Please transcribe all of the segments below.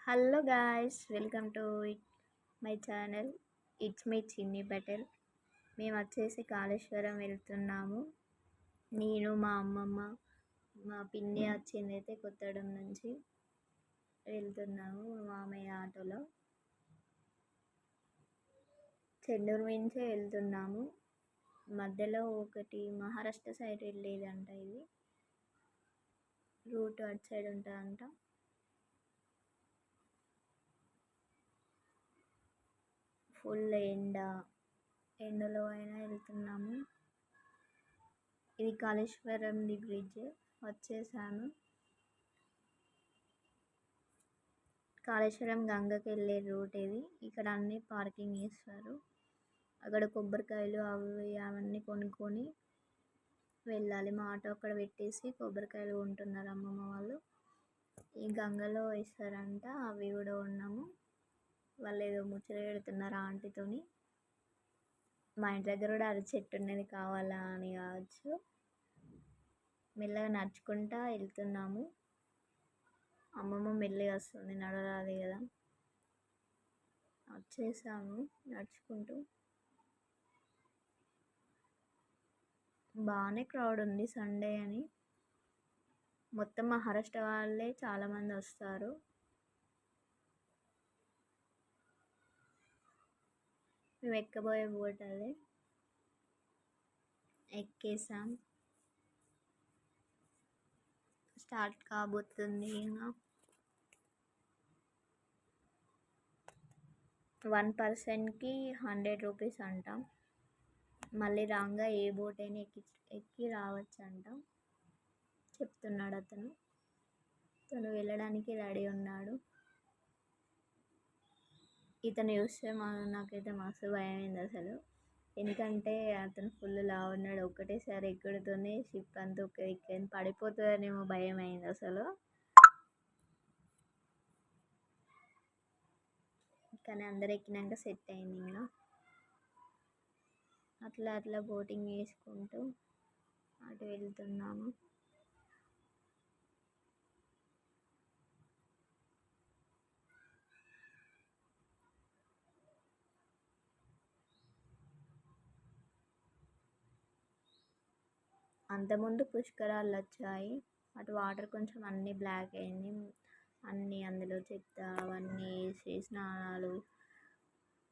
Hello guys, welcome to my channel. It's me చిన్ని బటల్. మేము వచ్చేసి కాళేశ్వరం వెళ్తున్నాము. నేను మా అమ్మమ్మ మా పిన్ని వచ్చింది అయితే కొత్తగూడెం నుంచి వెళ్తున్నాము. మా మామయ్య ఆటోలో చెన్నూరు నుంచే వెళ్తున్నాము. మధ్యలో ఒకటి మహారాష్ట్ర సైడ్ వెళ్ళేదంట. ఇది రూట్ అటు సైడ్ ఉంటుందంట. ఫుల్ ఎండలో అయినా వెళ్తున్నాము. ఇది కాళేశ్వరంది బ్రిడ్జ్. వచ్చేసాను. కాళేశ్వరం గంగకి వెళ్ళే రూట్ ఇది. ఇక్కడ అన్ని పార్కింగ్ చేస్తారు. అక్కడ కొబ్బరికాయలు అవన్నీ కొనుక్కొని వెళ్ళాలి. మా ఆటో అక్కడ పెట్టేసి కొబ్బరికాయలు కొంటున్నారు అమ్మమ్మ వాళ్ళు. ఈ గంగలో వేస్తారంట. అవి కూడా ఉన్నాము. వాళ్ళు ఏదో ముచ్చట పెడుతున్నారు ఆంటీతోని. మా ఇంటి దగ్గర కూడా అరటి చెట్టు ఉన్నది, కావాలా అని కావచ్చు. మెల్లగా నడుచుకుంటా వెళ్తున్నాము. అమ్మమ్మ మెల్లగా వస్తుంది, నడరాలి కదా. వచ్చేసాము నడుచుకుంటూ. బాగానే క్రౌడ్ ఉంది, సండే అని. మొత్తం మహారాష్ట్ర వాళ్ళే చాలామంది వస్తారు. మేము ఎక్కబోయే బోట్ అదే ఎక్కేసాం. స్టార్ట్ కాబోతుంది. ఇంకా 1 పర్సన్కి 100 రూపీస్ అంట. మళ్ళీ రాగా ఏ బోట్ అయినా ఎక్కి రావచ్చు అంట చెప్తున్నాడు అతను. తను వెళ్ళడానికి రెడీ ఉన్నాడు. ఇతను చూస్తే నాకైతే మస్తు భయం అయింది అసలు. ఎందుకంటే అతను ఫుల్ లావు ఉన్నాడు. ఒకటేసారి ఎక్కడితోనే షిప్ అంతా ఎక్కింది, పడిపోతుందనేమో భయం అయింది అసలు. కానీ అందరు ఎక్కినాక సెట్ అయింది. ఇంకా అట్లా బోటింగ్ చేసుకుంటూ అటు వెళ్తున్నాము. అంతకుముందు పుష్కరాలు వచ్చాయి. అటు వాటర్ కొంచెం అన్నీ బ్లాక్ అయింది. అన్నీ అందులో చెత్త అవన్నీ వేసి స్నానాలు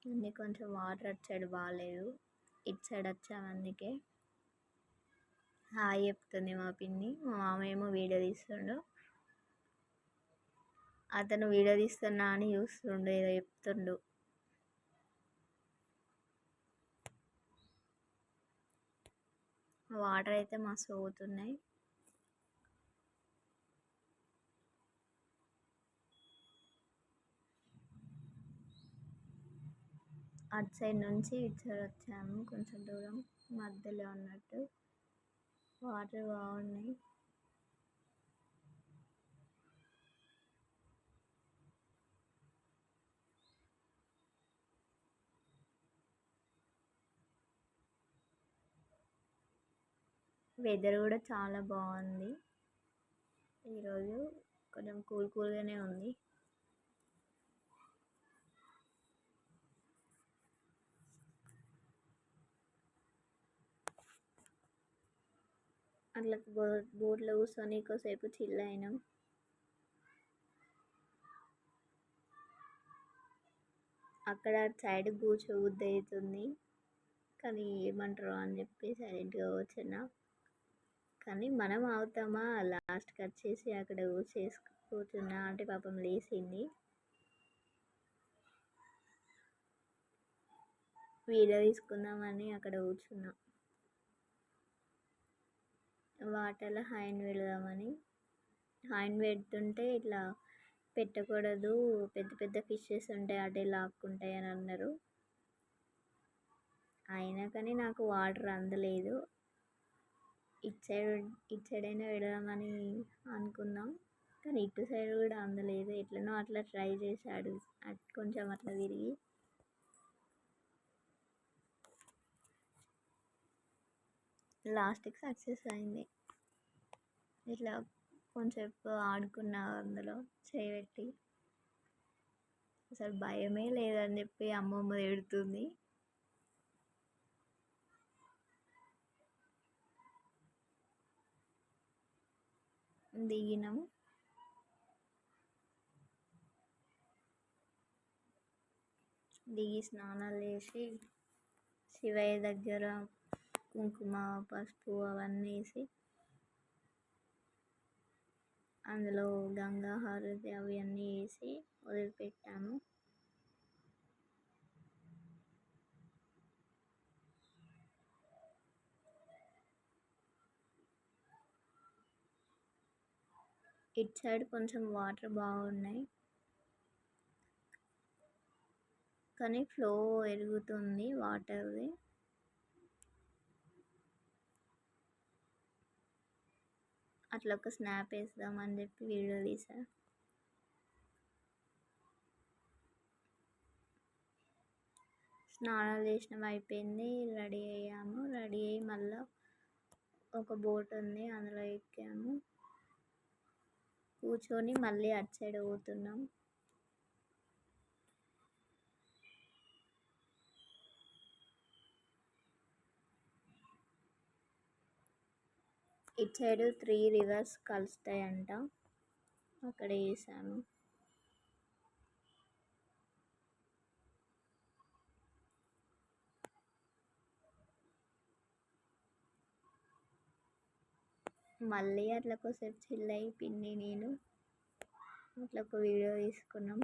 అన్నీ కొంచెం వాటర్ అటు సైడ్ బాగాలేదు. ఇటు సైడ్ వచ్చాము అందుకే. హాయ్ చెప్తుంది మా పిన్ని. మా మామ ఏమో వీడియో తీస్తుండు. అతను వీడియో తీస్తున్నా అని చూస్తుండు, ఏదో చెప్తుండు. వాటర్ అయితే మస్తు పోతున్నాయి. అటు సైడ్ నుంచి ఇటు సైడ్ వచ్చాము. కొంచెం దూరం మధ్యలో ఉన్నట్టు. వాటర్ బాగున్నాయి. వెదర్ కూడా చాలా బాగుంది. ఈరోజు కొంచెం కూల్గానే ఉంది. అట్లా బోట్లో కూర్చొని ఎక్కువసేపు చిల్ అయినాం. అక్కడ సైడ్ కూర్చోబుద్ధి అవుతుంది, కానీ ఏమంటారు అని చెప్పి సైలెంట్గా కూర్చున్నా. కానీ మనం అవుతామా, లాస్ట్కి వచ్చేసి అక్కడ కూర్చున్నా అంటే పాపం లేచింది. వీడియో తీసుకుందామని అక్కడ కూర్చున్నా. వాటర్లో హ్యాండ్ పెడదామని. హ్యాండ్ పెడుతుంటే ఇట్లా పెట్టకూడదు, పెద్ద పెద్ద ఫిషెస్ ఉంటాయి అటే లాక్కుంటాయి అని అన్నారు. అయినా కానీ నాకు వాటర్ అందలేదు. ఇటు సైడ్ అయినా పెడదామని అనుకున్నాం, కానీ ఇటు సైడ్ కూడా అందలేదు. ఎట్లనో అట్లా ట్రై చేశాడు, కొంచెం అట్లా తిరిగి. లాస్ట్కి సక్సెస్ అయింది. ఇట్లా కొంచెంసేపు ఆడుకున్నా అందులో చేయబెట్టి. అసలు భయమే లేదని చెప్పి అమ్మమ్మ తిడుతుంది. దిగినాం. దిగి స్నానాలు చేసి శివయ్య దగ్గర కుంకుమ పసుపు అవన్నీ వేసి అందులో గంగా హారతి అవన్నీ వేసి వదిలిపెట్టాము. ఇటు సైడ్ కొంచెం వాటర్ బాగున్నాయి, కానీ ఫ్లో ఎరుగుతుంది వాటర్ది. అట్లా ఒక స్నాప్ వేద్దామని చెప్పి వీడియో తీసా. స్నానాలు చేసినాం, అయిపోయింది, రెడీ అయ్యాము. రెడీ అయ్యి మళ్ళీ ఒక బోట్ ఉంది, అందులో ఎక్కాము. కూర్చొని మళ్ళీ అటు సైడ్ పోతున్నాం. ఇటు సైడ్ 3 rivers కలుస్తాయంట, అక్కడ వేసాము. మళ్ళీ అట్లా కొద్దిసేపు చిల్ అయి పిన్ని నేను అట్లా ఒక వీడియో తీసుకున్నాం.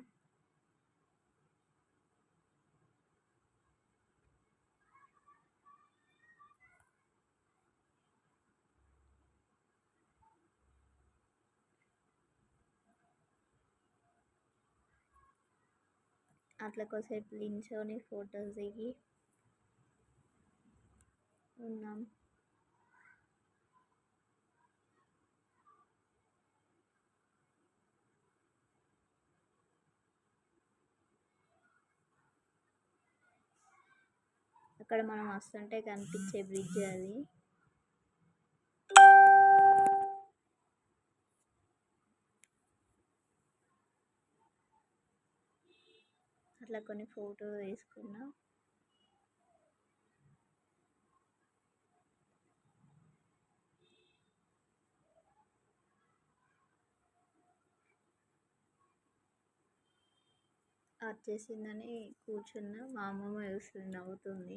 అట్లా కొద్దిసేపు నించొని ఫొటోస్ దిగి ఉన్నాం. అక్కడ మనం వస్తుంటే కనిపించే బ్రిడ్జ్ అది. అట్లా కొన్ని ఫోటో వేసుకున్నా. వచ్చేసిందని కూర్చున్నా. మా అమ్మమ్మ చూస్తుంది, నవ్వుతుంది.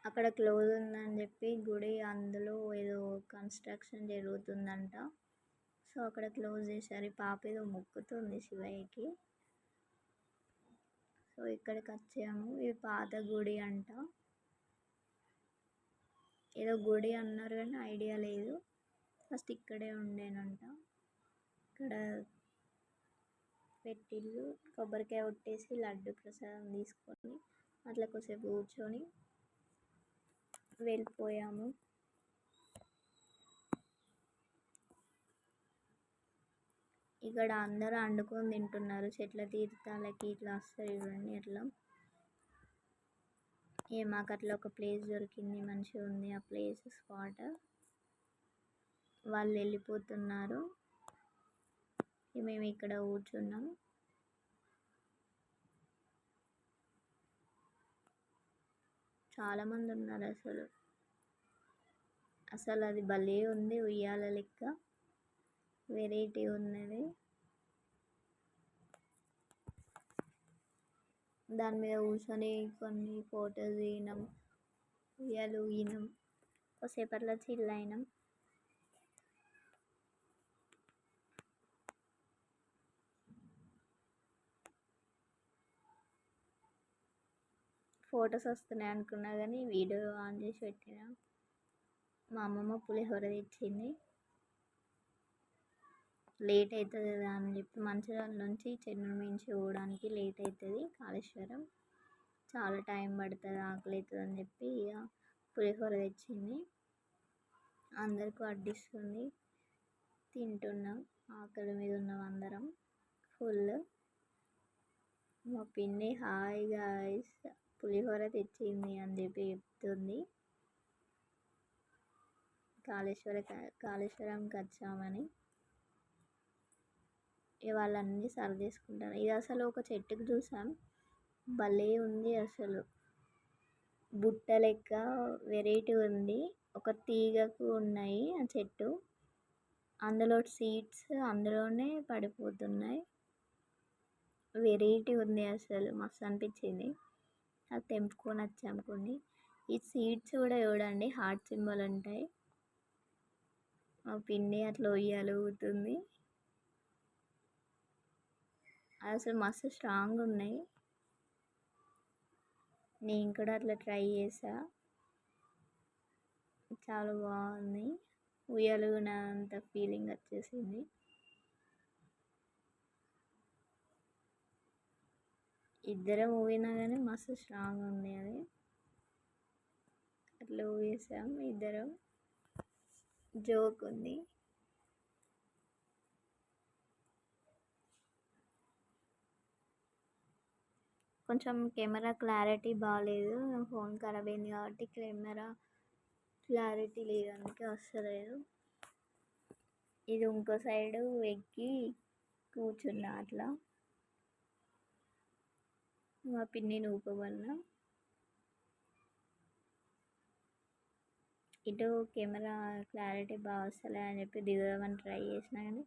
అక్కడ క్లోజ్ ఉందని చెప్పి గుడి అందులో ఏదో కన్స్ట్రక్షన్ జరుగుతుందంట, సో అక్కడ క్లోజ్ చేశారు. పాప ఏదో మొక్కుతుంది శివయ్యకి, సో ఇక్కడికి వచ్చాము. ఇది పాత గుడి అంట, ఏదో గుడి అన్నారు కానీ ఐడియా లేదు. ఫస్ట్ ఇక్కడే ఉండేనంట. ఇక్కడ పెట్టిళ్ళు, కొబ్బరికాయ కొట్టేసి లడ్డు ప్రసాదం తీసుకొని అట్లా కొద్దిసేపు కూర్చొని వెళ్ళిపోయాము. ఇక్కడ అందరూ వండుకొని తింటున్నారు. చెట్ల తీర్థాలకి ఇట్లా వస్తారు చూడండి అట్లా. మాకు అట్లా ఒక ప్లేస్ దొరికింది, మంచిగా ఉంది ఆ ప్లేస్ స్పాట్. వాళ్ళు వెళ్ళిపోతున్నారు, మేము ఇక్కడ కూర్చున్నాం. చాలామంది ఉన్నారు. అసలు అది భలే ఉంది, ఉయ్యాల లెక్క వెరైటీ ఉన్నది. దాని మీద కూర్చొని కొన్ని ఫొటోస్ దిగినాం, ఉయ్యాలు ఊగినాం, కొద్దిసేపట్లో చిల్ అయినాం. ఫొటోస్ వస్తున్నాయి అనుకున్నా కానీ వీడియో ఆన్ చేసి పెట్టిన. మా అమ్మమ్మ పులిహోర తెచ్చింది. లేట్ అవుతుంది కదా అని చెప్పి మంచిర్యాల నుంచి చెన్నూరు మించి పోవడానికి లేట్ అవుతుంది కాళేశ్వరం, చాలా టైం పడుతుంది, ఆకలి అవుతుంది అని చెప్పి ఇక పులిహోర తెచ్చింది. అందరికీ వడ్డిస్తుంది, తింటున్నాం. ఆకలి మీద ఉన్నాం అందరం ఫుల్. మా పిన్ని హాయ్ గాయ్స్ పులిహోర తెచ్చింది అని చెప్పి చెప్తుంది. కాళేశ్వరంకి వచ్చామని ఇవాళ అన్నీ సర్దేసుకుంటాను. ఇది అసలు ఒక చెట్టుకు చూసాం, భలే ఉంది అసలు, బుట్ట లెక్క వెరైటీ ఉంది. ఒక తీగకు ఉన్నాయి ఆ చెట్టు, అందులో సీడ్స్ అందులోనే పడిపోతున్నాయి. వెరైటీ ఉంది అసలు, మస్తు అనిపించింది. అది తెంపుకొని వచ్చాము కొన్ని. ఈ సీడ్స్ కూడా చూడండి, హార్ట్ సింబల్ ఉంటాయి. మా పిన్ని అట్లా ఉయ్యాలుగుతుంది, అసలు మస్తు స్ట్రాంగ్ ఉన్నాయి. నేను కూడా అట్లా ట్రై చేసా, చాలా బాగుంది. ఉయ్యాలుగునంత ఫీలింగ్ వచ్చేసింది. ఇద్దరం ఊగినా కానీ మస్తు స్ట్రాంగ్ ఉంది అది. అట్లా ఊగేసాం ఇద్దరం, జోక్ ఉంది. కొంచెం కెమెరా క్లారిటీ బాగాలేదు, ఫోన్ ఖరాబ్ అయింది కాబట్టి కెమెరా క్లారిటీ లేదు, అందుకే వస్తలేదు. ఇది ఇంకో సైడు ఎక్కి కూర్చున్నా అట్లా, మా పిన్ని ఊపమన్నా. ఇటు కెమెరా క్లారిటీ బాగా వస్తలే అని చెప్పి దిగుదామని ట్రై చేసినా కానీ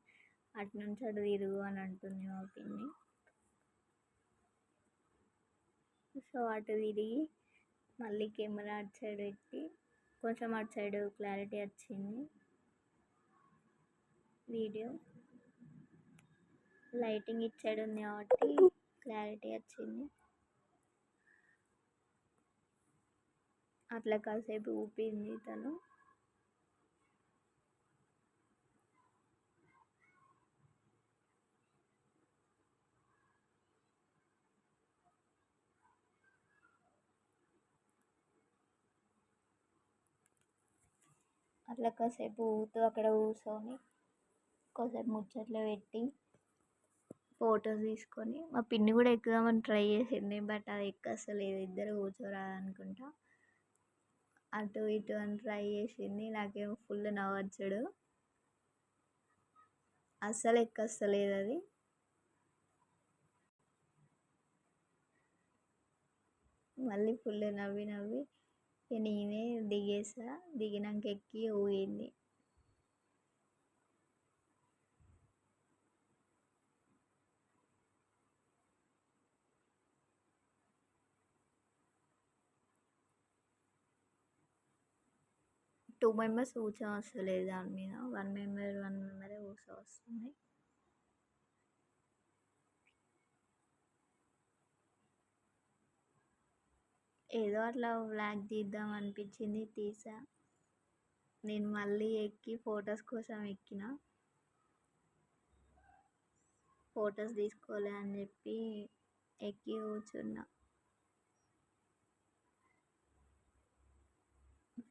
అటు నుంచి అటు తిరుగు అని అంటుంది మా పిన్ని. సో అటు తిరిగి మళ్ళీ కెమెరా అటు సైడ్ పెట్టి కొంచెం అటు సైడ్ క్లారిటీ వచ్చింది వీడియో. లైటింగ్ ఇటు సైడ్ ఉంది కాబట్టి క్లారిటీ వచ్చింది. అట్లా కాసేపు ఊపింది తను. అట్లా కాసేపు ఊగుతూ అక్కడ కూర్చొని కాసేపు ముచ్చట్లు పెట్టి ఫొటోస్ తీసుకొని, మా పిన్ని కూడా ఎక్కుదామని ట్రై చేసింది, బట్ అది ఎక్కసలేదు, ఇద్దరు కూర్చోరాదనుకుంటా. అటు ఇటు అని ట్రై చేసింది, నాకేమో ఫుల్ నవ్వొచ్చుడు, అస్సలు ఎక్కస్తలేదు అది. మళ్ళీ ఫుల్ నవ్వి నవ్వి నేనే దిగేసా, దిగినాక ఎక్కి ఊగింది. టూ మెంబర్స్ కూర్చో వస్తలేదు దాని మీద, వన్ మెంబరే కూర్చో వస్తుంది. ఏదో అట్లా వ్లాగ్ తీద్దాం అనిపించింది, తీసా. నేను మళ్ళీ ఎక్కి ఫొటోస్ కోసం ఎక్కిన, ఫొటోస్ తీసుకోలే అని చెప్పి ఎక్కి కూర్చున్నా.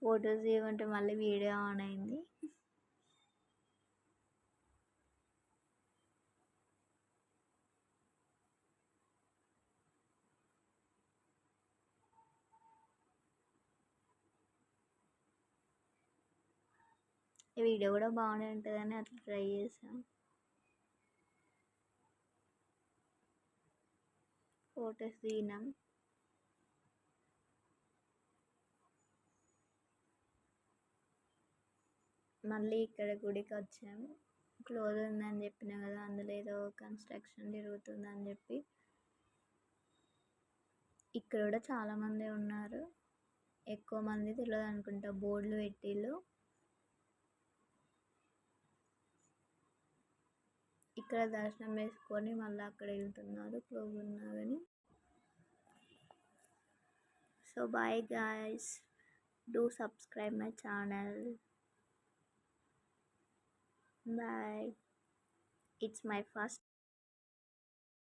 ఫొటోస్ తీయమంటే మళ్ళీ వీడియో ఆన్ అయింది. ఈ వీడియో కూడా బాగానే ఉంటుందని అట్లా ట్రై చేసాం. ఫొటోస్ దిగినాం. మళ్ళీ ఇక్కడ గుడికి వచ్చాము. క్లోజ్ ఉందని చెప్పిన కదా, అందులో ఏదో కన్స్ట్రక్షన్ జరుగుతుందని చెప్పి ఇక్కడ కూడా చాలామంది ఉన్నారు. ఎక్కువ మంది తెలియదు అనుకుంటా, బోర్డులు పెట్టిళ్ళు. ఇక్కడ దర్శనం వేసుకొని మళ్ళీ అక్కడ వెళ్తున్నారు, క్లోజ్ ఉన్నా కానీ. So bye guys, do subscribe my channel. Bye. It's my first